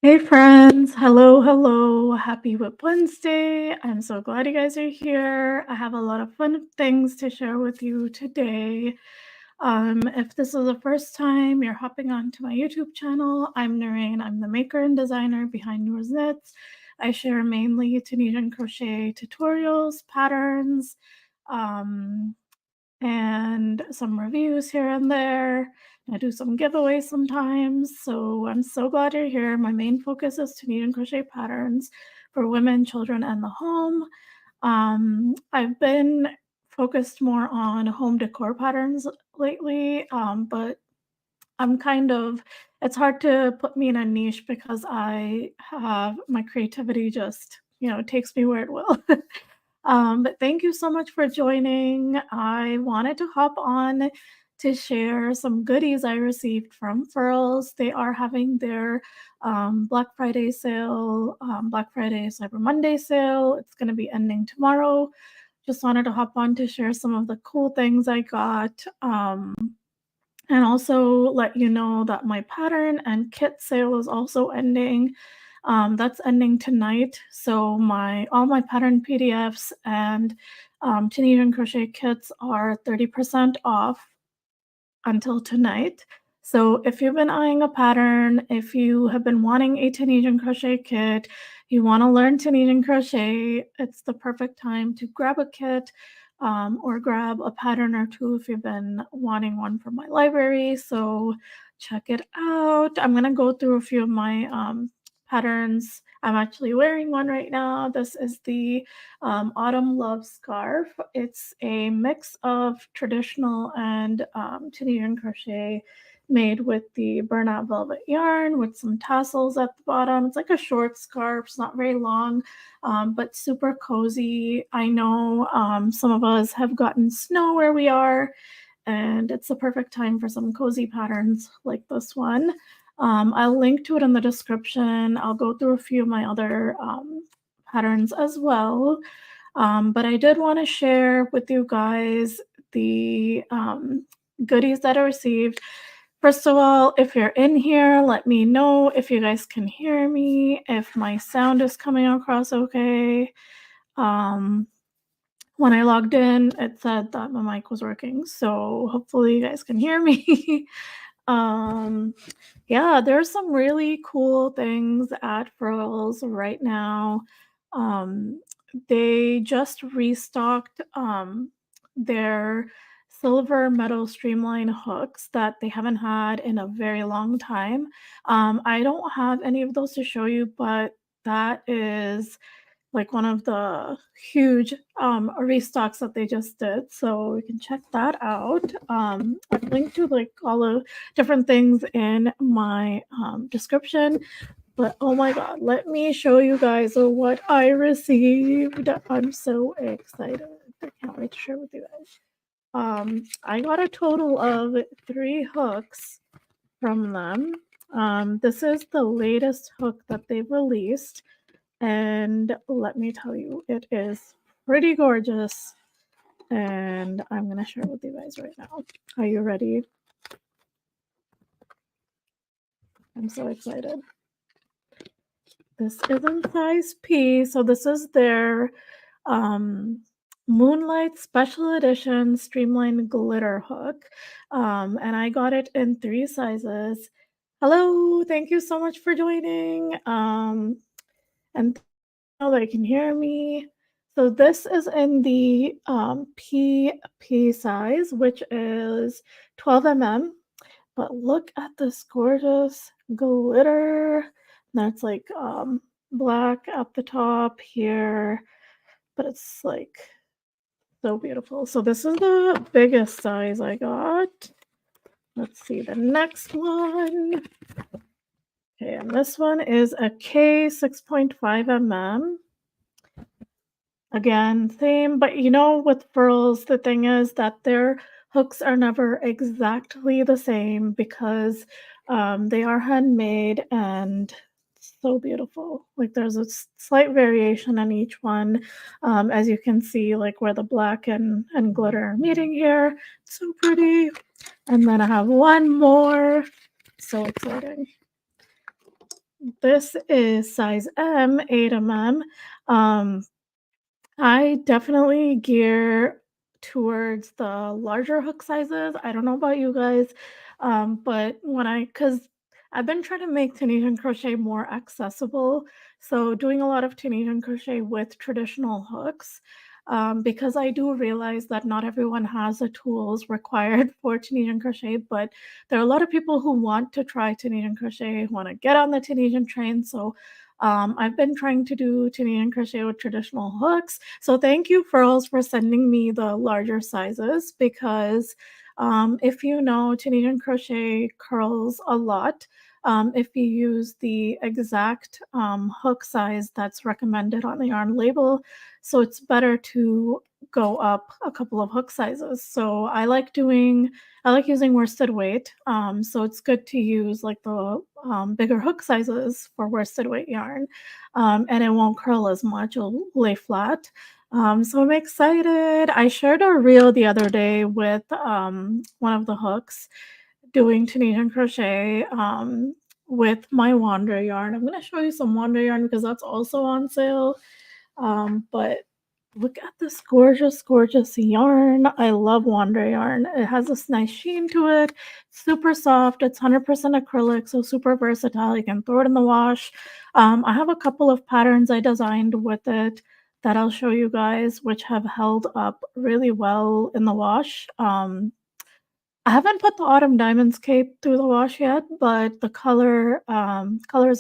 Hey friends, hello, hello. Happy Whip Wednesday. I'm so glad you guys are here. I have a lot of fun things to share with you today. If this is the first time you're hopping onto my YouTube channel, I'm Noreen. I'm the maker and designer behind Noor's Knits. I share mainly Tunisian crochet tutorials, patterns, um, and some reviews here and there. I do some giveaways sometimes, so I'm so glad you're here. My main focus is Tunisian crochet patterns for women, children, and the home. I've been focused more on home decor patterns lately, but it's hard to put me in a niche because I have my creativity just, takes me where it will. But thank you so much for joining. I wanted to hop on to share some goodies I received from Furls. They are having their Black Friday sale, Black Friday, Cyber Monday sale. It's going to be ending tomorrow. Just wanted to hop on to share some of the cool things I got. And also let you know that my pattern and kit sale is also ending. That's ending tonight. So all my pattern PDFs and Tunisian crochet kits are 30% off until tonight. So if you've been eyeing a pattern, if you have been wanting a Tunisian crochet kit, you want to learn Tunisian crochet, it's the perfect time to grab a kit or grab a pattern or two if you've been wanting one from my library. So check it out. I'm going to go through a few of my patterns. I'm actually wearing one right now. This is the Autumn Love Scarf. It's a mix of traditional and Tunisian crochet made with the burnout velvet yarn with some tassels at the bottom. It's like a short scarf. It's not very long, but super cozy. I know some of us have gotten snow where we are, and it's the perfect time for some cozy patterns like this one. I'll link to it in the description. I'll go through a few of my other patterns as well. But I did want to share with you guys the goodies that I received. First of all, if you're in here, let me know if you guys can hear me, if my sound is coming across okay. When I logged in, it said that my mic was working, so hopefully you guys can hear me. Yeah, there's some really cool things at Furls right now. They just restocked their silver metal streamline hooks that they haven't had in a very long time. I don't have any of those to show you, but that is like one of the huge restocks that they just did, so we can check that out. I've linked to like all the different things in my description, but oh my god, let me show you guys what I received. I'm so excited. I can't wait to share with you guys. I got a total of 3 hooks from them. This is the latest hook that they've released. And let me tell you, it is pretty gorgeous. And I'm going to share it with you guys right now. Are you ready? I'm so excited. This is in size P. So this is their Moonlight Special Edition Streamline Glitter Hook. And I got it in 3 sizes. Hello, thank you so much for joining. And now they can hear me. So this is in the PP size, which is 12 mm. But look at this gorgeous glitter. That's like black at the top here, but it's like so beautiful. So this is the biggest size I got. Let's see the next one. Okay, and this one is a K 6.5 mm. Again, same, but with Furls, the thing is that their hooks are never exactly the same because they are handmade and so beautiful. Like there's a slight variation in each one, as you can see, like where the black and glitter are meeting here. It's so pretty. And then I have one more. So exciting. This is size M, 8 mm. I definitely gear towards the larger hook sizes. I don't know about you guys, but because I've been trying to make Tunisian crochet more accessible, so doing a lot of Tunisian crochet with traditional hooks, because I do realize that not everyone has the tools required for Tunisian crochet, but there are a lot of people who want to try Tunisian crochet, want to get on the Tunisian train, so I've been trying to do Tunisian crochet with traditional hooks. So thank you, Furls, for sending me the larger sizes because if you know, Tunisian crochet curls a lot. If you use the exact hook size that's recommended on the yarn label. So it's better to go up a couple of hook sizes. So I like using worsted weight. So it's good to use like the bigger hook sizes for worsted weight yarn. And it won't curl as much, it'll lay flat. So I'm excited. I shared a reel the other day with one of the hooks doing Tunisian crochet with my Wander yarn. I'm going to show you some Wander yarn because that's also on sale. But look at this gorgeous, gorgeous yarn. I love Wander yarn. It has this nice sheen to it. Super soft. It's 100% acrylic, so super versatile. You can throw it in the wash. I have a couple of patterns I designed with it that I'll show you guys, which have held up really well in the wash. I haven't put the Autumn Diamonds cape through the wash yet, but the Colors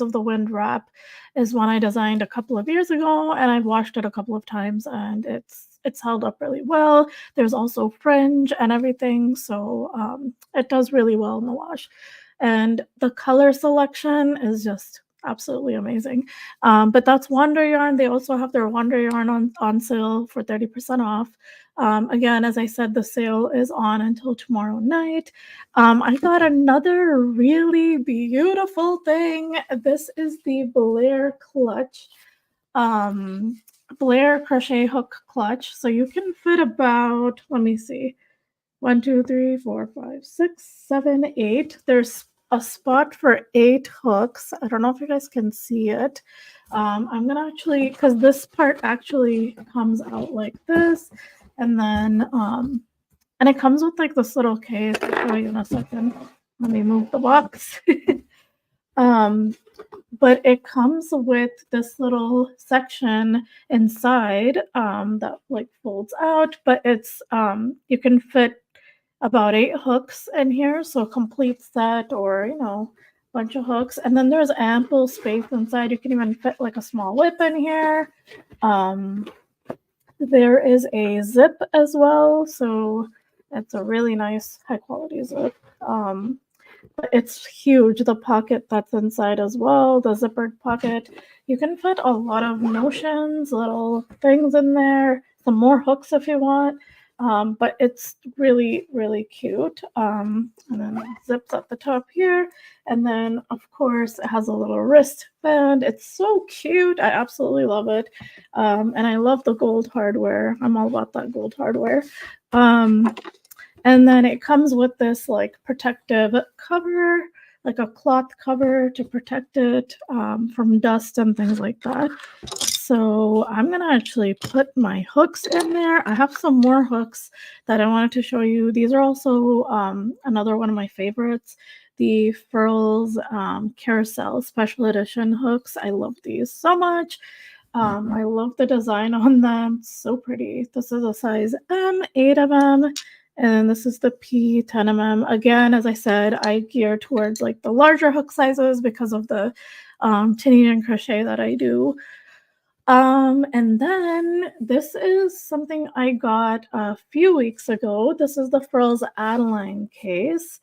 of the Wind wrap is one I designed a couple of years ago, and I've washed it a couple of times, and it's held up really well. There's also fringe and everything, so it does really well in the wash. And the color selection is just absolutely amazing. But that's Wander Yarn. They also have their Wander Yarn on sale for 30% off. Again, as I said, the sale is on until tomorrow night. I got another really beautiful thing. This is the Blair clutch. Blair crochet hook clutch. So you can fit about, let me see, 1, 2, 3, 4, 5, 6, 7, 8. There's a spot for 8 hooks. I don't know if you guys can see it. I'm gonna actually, because this part actually comes out like this, and then and it comes with like this little case. I'll show you in a second. Let me move the box. But it comes with this little section inside that like folds out, but it's you can fit about 8 hooks in here, so a complete set or bunch of hooks. And then there's ample space inside. You can even fit like a small whip in here. There is a zip as well, so it's a really nice high quality zip. But it's huge, the pocket that's inside as well, the zippered pocket. You can fit a lot of notions, little things in there, some more hooks if you want. But it's really, really cute. And then it zips at the top here. And then, of course, it has a little wristband. It's so cute. I absolutely love it. And I love the gold hardware. I'm all about that gold hardware. And then it comes with this like protective cover, like a cloth cover to protect it from dust and things like that. So I'm going to actually put my hooks in there. I have some more hooks that I wanted to show you. These are also another one of my favorites, the Furls Carousel Special Edition hooks. I love these so much. I love the design on them. It's so pretty. This is a size M, 8 of them. And this is the P 10 mm. Again, as I said, I gear towards like the larger hook sizes because of the Tunisian crochet that I do. And then this is something I got a few weeks ago. This is the Furls Adeline case.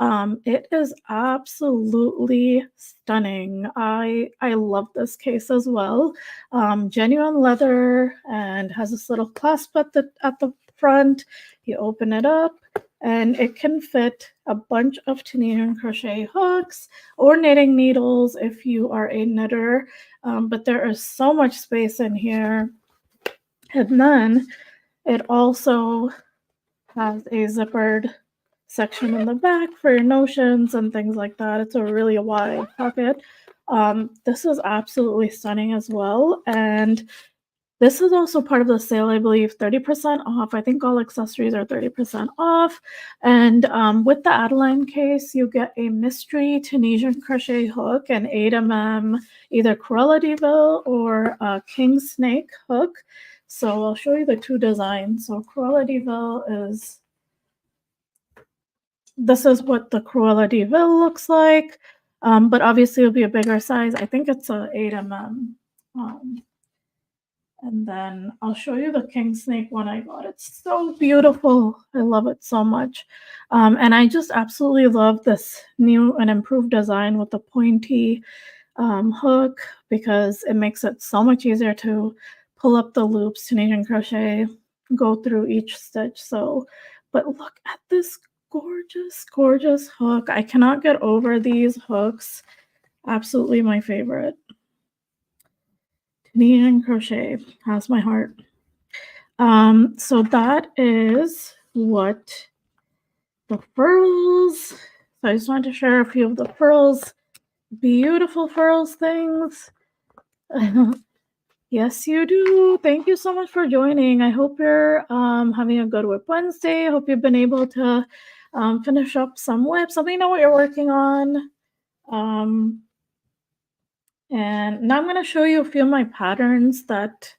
It is absolutely stunning. I love this case as well. Genuine leather and has this little clasp at the front. You open it up and it can fit a bunch of Tunisian crochet hooks or knitting needles if you are a knitter. But there is so much space in here. And then it also has a zippered section in the back for your notions and things like that. It's a really wide pocket. This is absolutely stunning as well, and this is also part of the sale, I believe, 30% off. I think all accessories are 30% off. And with the Adeline case, you get a mystery Tunisian crochet hook, an 8mm, either Cruella de Vil or a King Snake hook. So I'll show you the two designs. So Cruella de Vil is, this is what the Cruella de Vil looks like. But obviously it'll be a bigger size. I think it's a 8mm. And then I'll show you the king snake one I got. It's so beautiful. I love it so much. And I just absolutely love this new and improved design with the pointy hook because it makes it so much easier to pull up the loops, Tunisian crochet, go through each stitch. So, but look at this gorgeous, gorgeous hook. I cannot get over these hooks. Absolutely my favorite. Tunisian crochet has my heart. So that is what the furls. So I just wanted to share a few of the furls, beautiful furls things. Yes, you do. Thank you so much for joining. I hope you're having a good Whip Wednesday. I hope you've been able to finish up some whips. Let me know what you're working on. And now I'm going to show you a few of my patterns that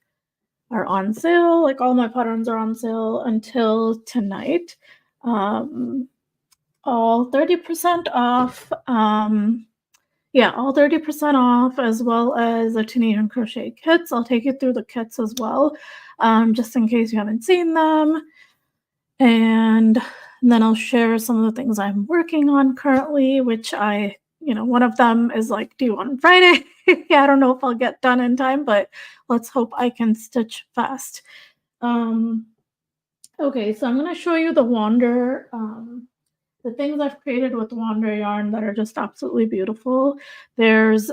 are on sale. Like all my patterns are on sale until tonight. All 30% off. Yeah, all 30% off, as well as the Tunisian crochet kits. I'll take you through the kits as well, just in case you haven't seen them. And then I'll share some of the things I'm working on currently, which one of them is like due on Friday. Yeah, I don't know if I'll get done in time, but let's hope I can stitch fast. Okay, so I'm going to show you the Wander, the things I've created with Wander yarn that are just absolutely beautiful. There's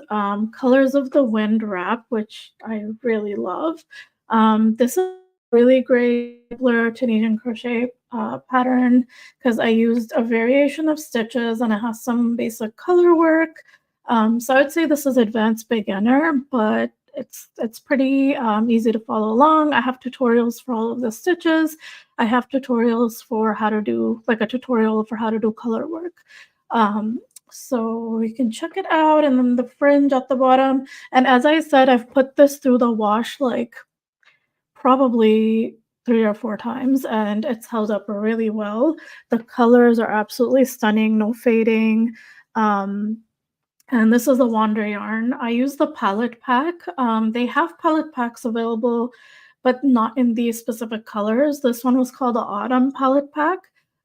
Colors of the Wind wrap, which I really love. This is a really great Blair Tunisian crochet pattern because I used a variation of stitches and it has some basic color work. So I would say this is advanced beginner, but it's pretty easy to follow along. I have tutorials for all of the stitches. I have tutorials for how to do, like a tutorial for how to do color work. So you can check it out. And then the fringe at the bottom. And as I said, I've put this through the wash like probably 3 or 4 times, and it's held up really well. The colors are absolutely stunning, no fading. And this is the Wander yarn. I use the palette pack. They have palette packs available, but not in these specific colors. This one was called the Autumn palette pack,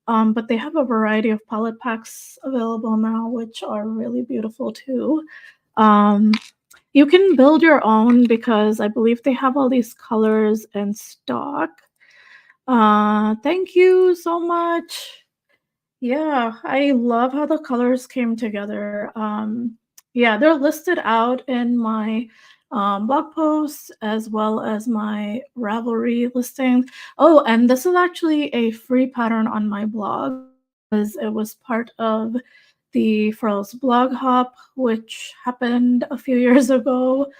but they have a variety of palette packs available now, which are really beautiful too. You can build your own because I believe they have all these colors in stock. Thank you so much. Yeah, I love how the colors came together. Yeah, they're listed out in my blog posts as well as my Ravelry listing. Oh, and this is actually a free pattern on my blog because it was part of the Furls blog hop, which happened a few years ago.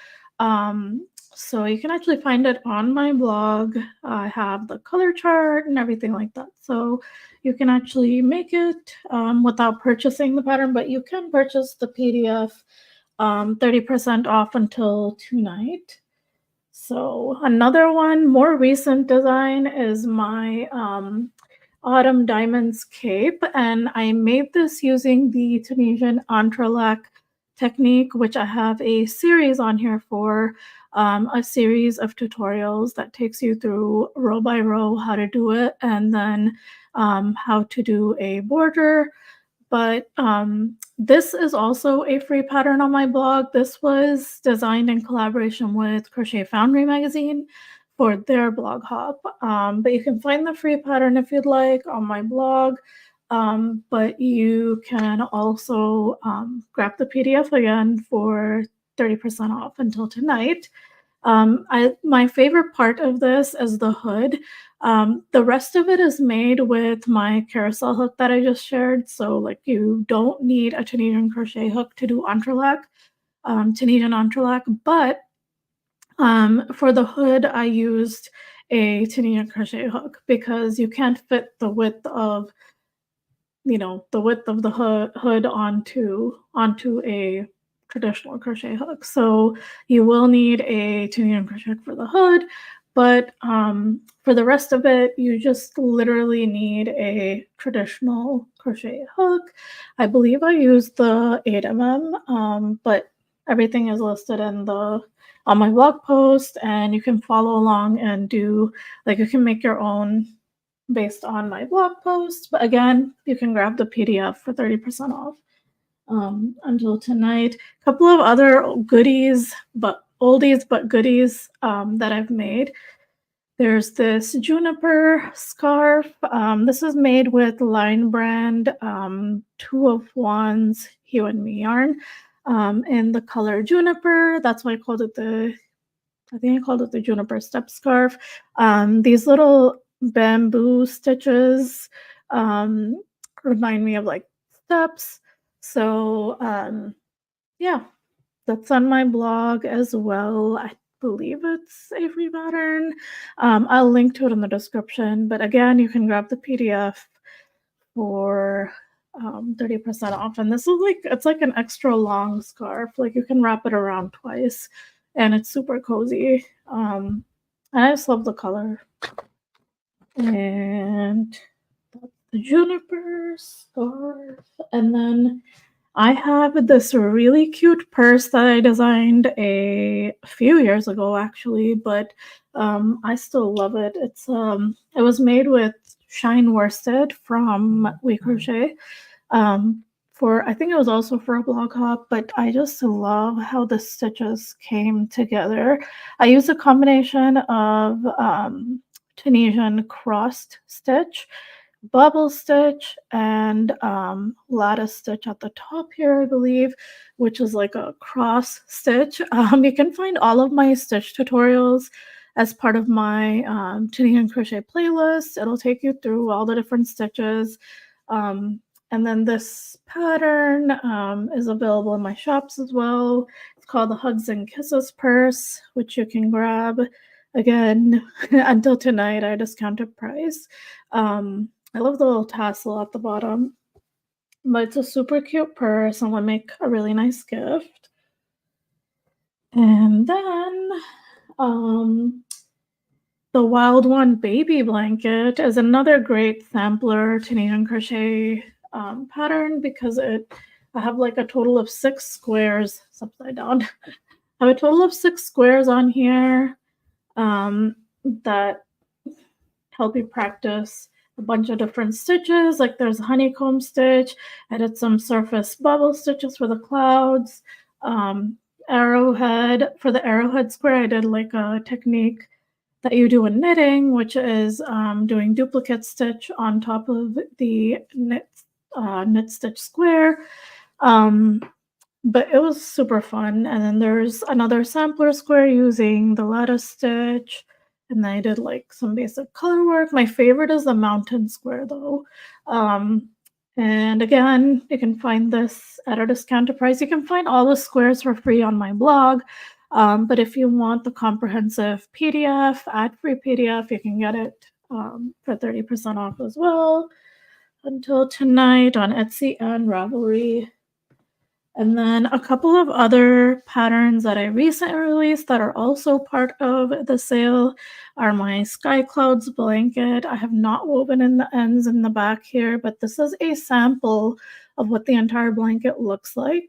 So you can actually find it on my blog. I have the color chart and everything like that. So you can actually make it without purchasing the pattern, but you can purchase the PDF 30% off until tonight. So another one, more recent design is my Autumn Diamonds cape, and I made this using the Tunisian entrelac technique, which I have a series on here for, a series of tutorials that takes you through row by row how to do it, and then how to do a border. But this is also a free pattern on my blog. This was designed in collaboration with Crochet Foundry magazine for their blog hop. But you can find the free pattern if you'd like on my blog. But you can also grab the PDF again for 30% off until tonight. My favorite part of this is the hood. The rest of it is made with my carousel hook that I just shared. So like you don't need a Tunisian crochet hook to do entrelac. Tunisian entrelac, but for the hood, I used a Tunisian crochet hook because you can't fit the width of the hood onto a traditional crochet hook. So you will need a Tunisian crochet hook for the hood, but for the rest of it, you just literally need a traditional crochet hook. I believe I used the 8mm, but everything is listed on my blog post, and you can follow along and do, like, you can make your own based on my blog post. But again, you can grab the PDF for 30% off until tonight. A couple of other goodies, but oldies but goodies that I've made. There's this Juniper scarf. This is made with Line Brand 2 of Wands Hue and Me yarn in the color Juniper. That's why I think I called it the Juniper step scarf. These little bamboo stitches remind me of like steps. So yeah, that's on my blog as well. I believe it's a free pattern. I'll link to it in the description. But again, you can grab the PDF for 30% off. And this is it's like an extra long scarf. Like you can wrap it around twice, and it's super cozy. And I just love the color. And that's the Juniper scarf. And then I have this really cute purse that I designed a few years ago, actually, but I still love it. It was made with shine worsted from We Crochet. I think it was also for a blog hop, but I just love how the stitches came together. I used a combination of Tunisian crossed stitch, bubble stitch, and lattice stitch at the top here, I believe, which is like a cross stitch. You can find all of my stitch tutorials as part of my Tunisian crochet playlist. It'll take you through all the different stitches. And then this pattern is available in my shops as well. It's called the Hugs and Kisses purse, which you can grab again until tonight at a discounted price. I love the little tassel at the bottom, but it's a super cute purse and would make a really nice gift. And then the Wild One baby blanket is another great sampler Tunisian crochet pattern because I have like a total of 6 squares. It's upside down. I have a total of 6 squares on here that help you practice a bunch of different stitches. Like there's a honeycomb stitch. I did some surface bubble stitches for the clouds. Arrowhead. For the arrowhead square, I did like a technique that you do in knitting, which is doing duplicate stitch on top of the knit stitch square. But it was super fun. And then there's another sampler square using the lattice stitch. And then I did like some basic color work. My favorite is the mountain square though. And again, you can find this at a discounted price. You can find all the squares for free on my blog. But if you want the comprehensive PDF, ad-free PDF, you can get it for 30% off as well until tonight on Etsy and Ravelry. And then a couple of other patterns that I recently released that are also part of the sale are my Sky Clouds blanket. I have not woven in the ends in the back here, but this is a sample of what the entire blanket looks like.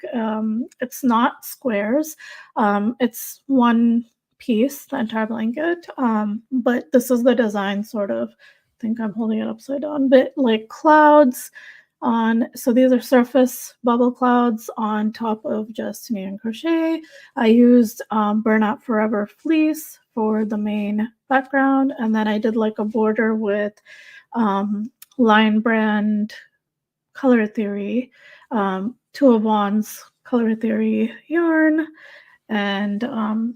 It's not squares. It's one piece, the entire blanket. But this is the design sort of. I think I'm holding it upside down, but like clouds on. So these are surface bubble clouds on top of just Tunisian crochet. I used Burnout Forever fleece for the main background, and then I did like a border with Line Brand Color Theory, 2 of Wands Color Theory yarn, and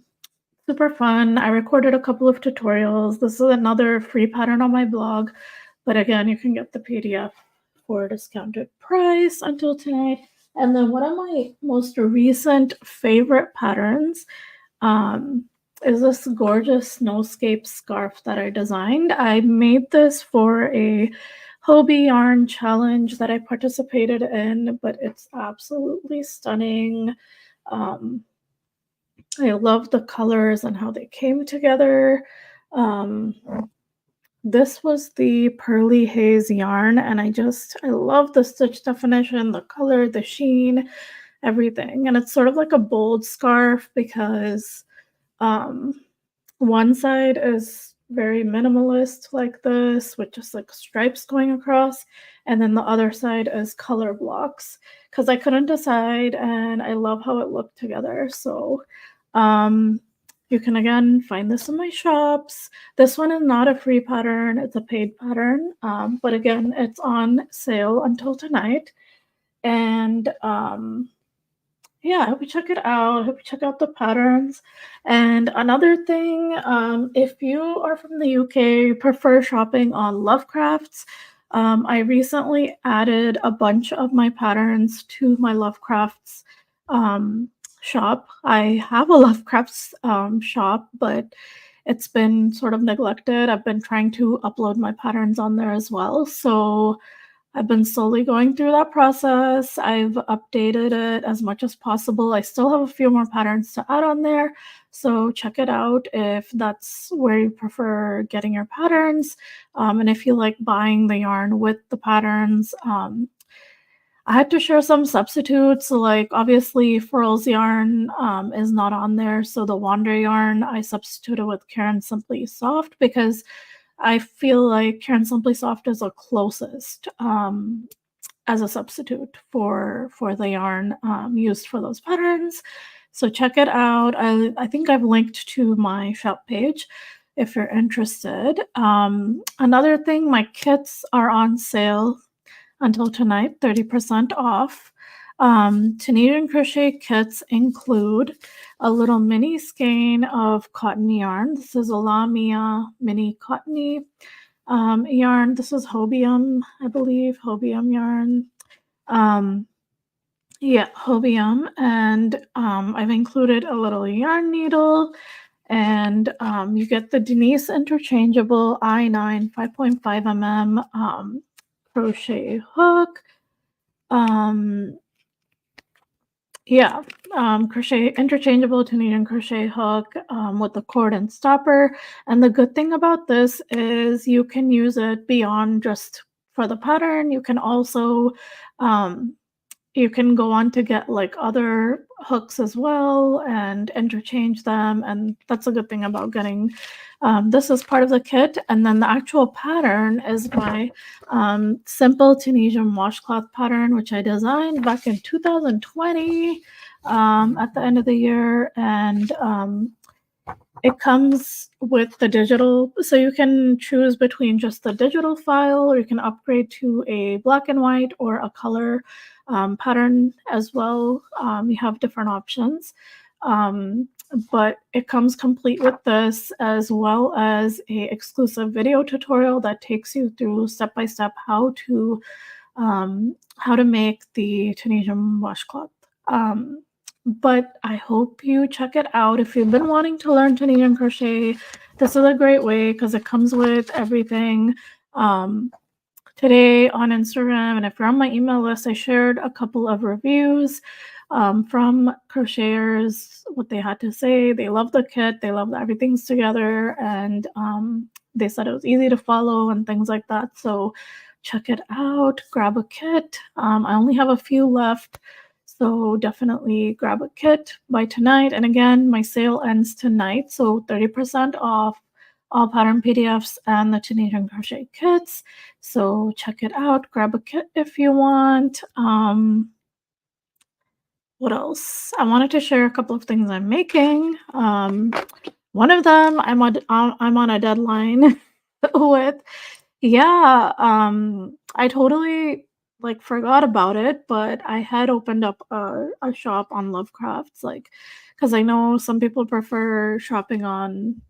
super fun. I recorded a couple of tutorials. This is another free pattern on my blog, but again, you can get the PDF for a discounted price until tonight. And then one of my most recent favorite patterns um, is this gorgeous Snowscapes scarf that I designed. I made this for a Hobbii yarn challenge that I participated in, but it's absolutely stunning. Um, I love the colors and how they came together. Um, this was the Pearly Haze yarn, and I love the stitch definition, the color, the sheen, everything. And it's sort of like a bold scarf because um, one side is very minimalist like this with just like stripes going across, and then the other side is color blocks because I couldn't decide, and I love how it looked together. So um, you can again find this in my shops. This one is not a free pattern, it's a paid pattern, but again, it's on sale until tonight. And yeah, I hope you check it out. I hope you check out the patterns. And another thing, if you are from the UK, prefer shopping on Lovecrafts, I recently added a bunch of my patterns to my Lovecrafts um, shop. I have a Lovecrafts shop, but it's been sort of neglected. I've been trying to upload my patterns on there as well. So I've been slowly going through that process. I've updated it as much as possible. I still have a few more patterns to add on there, so check it out if that's where you prefer getting your patterns. And if you like buying the yarn with the patterns, I had to share some substitutes. Like obviously, Furls yarn is not on there, so the Wander yarn I substituted with Karen Simply Soft because I feel like Karen Simply Soft is the closest as a substitute for the yarn used for those patterns. So check it out. I think I've linked to my shop page if you're interested. Another thing, my kits are on sale until tonight, 30% off. Tunisian crochet kits include a little mini skein of cotton yarn. This is a Lamia mini cottony yarn. This is Hobbii, I believe, Hobbii yarn. Yeah, Hobbii, and I've included a little yarn needle, and you get the Denise interchangeable I9 5.5 mm crochet hook. Yeah, crochet interchangeable Tunisian crochet hook with the cord and stopper. And the good thing about this is you can use it beyond just for the pattern. You can also you can go on to get like other hooks as well and interchange them, and that's a good thing about getting this is part of the kit. And then the actual pattern is my simple Tunisian washcloth pattern, which I designed back in 2020 at the end of the year. And it comes with the digital, so you can choose between just the digital file, or you can upgrade to a black and white or a color pattern as well. You have different options, but it comes complete with this, as well as a exclusive video tutorial that takes you through step by step how to make the Tunisian washcloth. But I hope you check it out. If you've been wanting to learn Tunisian crochet, this is a great way because it comes with everything. Today on Instagram, and if you're on my email list, I shared a couple of reviews from crocheters, what they had to say. They love the kit, they love that everything's together, and they said it was easy to follow and things like that. So check it out, grab a kit. I only have a few left, so definitely grab a kit by tonight. And again, my sale ends tonight, so 30% off all pattern PDFs and the Tunisian crochet kits. So check it out, grab a kit if you want. What else? I wanted to share a couple of things I'm making. One of them I'm on a deadline with. Yeah, I totally like forgot about it, but I had opened up a shop on Lovecrafts, like, because I know some people prefer shopping on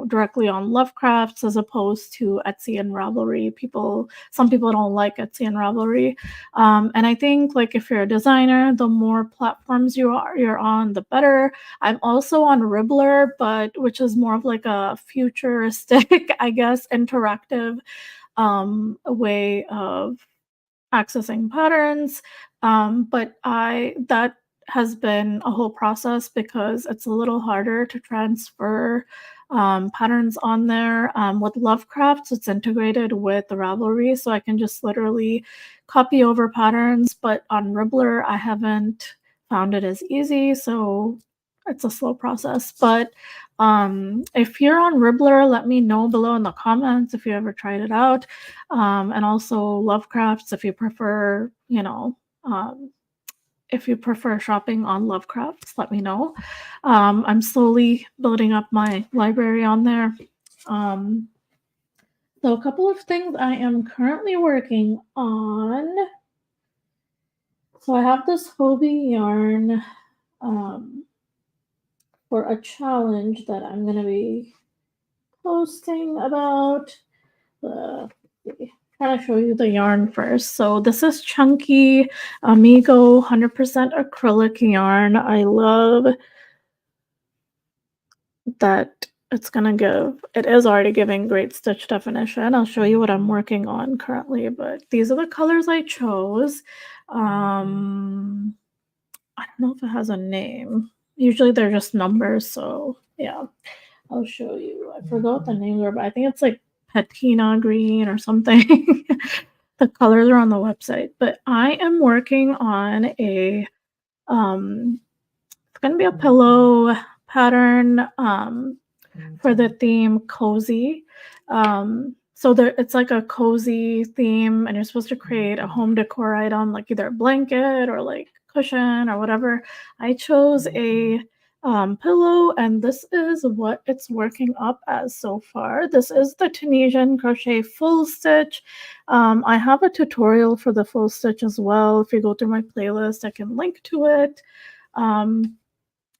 directly on Lovecrafts as opposed to Etsy and Ravelry. Some people don't like Etsy and Ravelry. And I think like if you're a designer, the more platforms you're on, the better. I'm also on Ribbler, which is more of like a futuristic, I guess, interactive way of accessing patterns. But that has been a whole process because it's a little harder to transfer patterns on there. With Lovecrafts, it's integrated with the Ravelry, so I can just literally copy over patterns. But on Ribbler, I haven't found it as easy, so it's a slow process. But if you're on Ribbler, let me know below in the comments if you ever tried it out. And also Lovecrafts if you prefer, if you prefer shopping on Lovecrafts, let me know. I'm slowly building up my library on there. So a couple of things I am currently working on. So I have this Hobbii yarn for a challenge that I'm going to be posting about. Trying to show you the yarn first. So this is chunky Amigo 100% acrylic yarn. I love that it is already giving great stitch definition. I'll show you what I'm working on currently, but these are the colors I chose. I don't know if it has a name. Usually they're just numbers, so yeah. I'll show you. I forgot what the names are, but I think it's like patina green or something. The colors are on the website, but I am working on it's going to be a pillow pattern for the theme cozy. So it's like a cozy theme, and you're supposed to create a home decor item, like either a blanket or like cushion or whatever. I chose a pillow, and this is what it's working up as so far. This is the Tunisian crochet full stitch. I have a tutorial for the full stitch as well. If you go through my playlist, I can link to it. And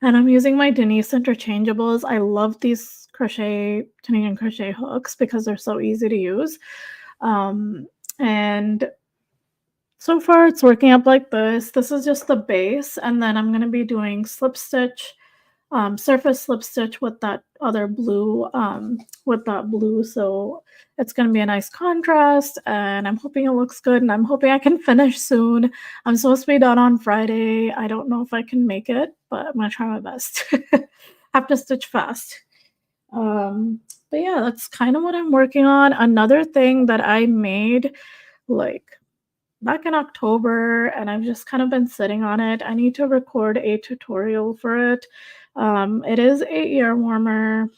I'm using my Denise interchangeables. I love these Tunisian crochet hooks because they're so easy to use. And so far it's working up like this. This is just the base, and then I'm going to be doing slip stitch, surface slip stitch with that other blue, so it's going to be a nice contrast, and I'm hoping it looks good, and I'm hoping I can finish soon. I'm supposed to be done on Friday. I don't know if I can make it, but I'm going to try my best. Have to stitch fast. But yeah, that's kind of what I'm working on. Another thing that I made like back in October, and I've just kind of been sitting on it. I need to record a tutorial for it. It is a ear warmer,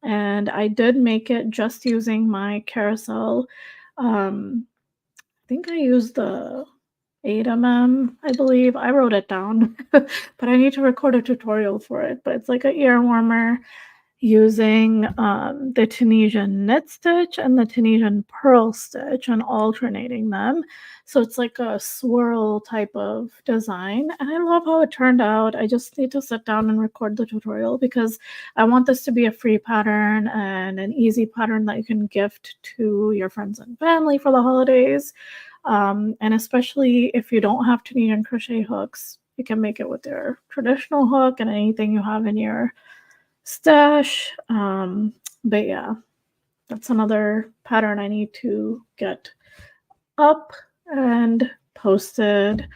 and I did make it just using my Carousel. I think I used the 8mm, I believe. I wrote it down, but I need to record a tutorial for it. But it's like an ear warmer using the Tunisian knit stitch and the Tunisian purl stitch and alternating them. So it's like a swirl type of design, and I love how it turned out. I just need to sit down and record the tutorial because I want this to be a free pattern and an easy pattern that you can gift to your friends and family for the holidays. And especially if you don't have Tunisian crochet hooks, you can make it with your traditional hook and anything you have in your stash. But yeah, that's another pattern I need to get up and posted,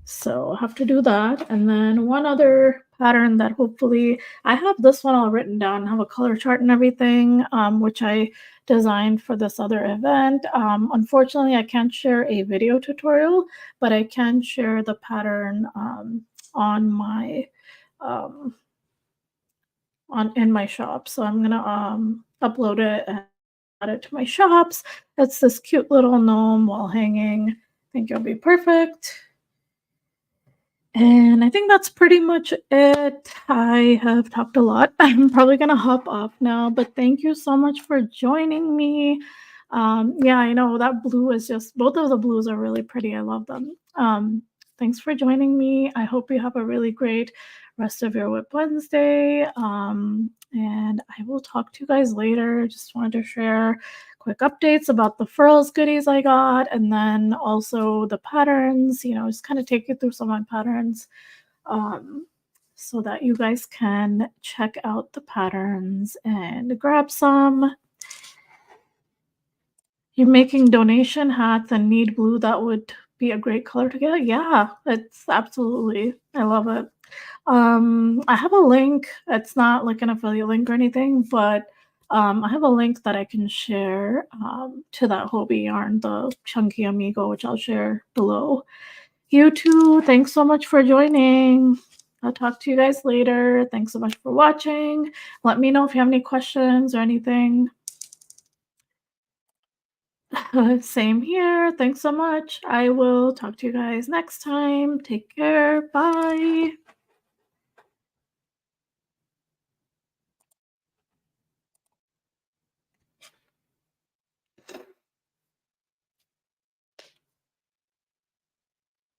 so I'll have to do that. And then one other pattern that hopefully I have this one all written down, I have a color chart and everything, which I designed for this other event. Unfortunately, I can't share a video tutorial, but I can share the pattern on my in my shop. So I'm gonna upload it and add it to my shops. It's this cute little gnome wall hanging. I think it'll be perfect. And I think that's pretty much it. I have talked a lot. I'm probably gonna hop off now, but thank you so much for joining me. Yeah, I know that blue is just, both of the blues are really pretty. I love them. Thanks for joining me. I hope you have a really great rest of your Whip Wednesday. And I will talk to you guys later. Just wanted to share quick updates about the Furls goodies I got, and then also the patterns, just kind of take you through some of my patterns, so that you guys can check out the patterns and grab some. You're making donation hats and need blue. That would be a great color to get. Yeah, it's absolutely. I love it. I have a link. It's not like an affiliate link or anything, but I have a link that I can share to that Hobbii yarn, the chunky Amigo, which I'll share below. You too. Thanks so much for joining. I'll talk to you guys later. Thanks so much for watching. Let me know if you have any questions or anything. Same here. Thanks so much. I will talk to you guys next time. Take care. Bye.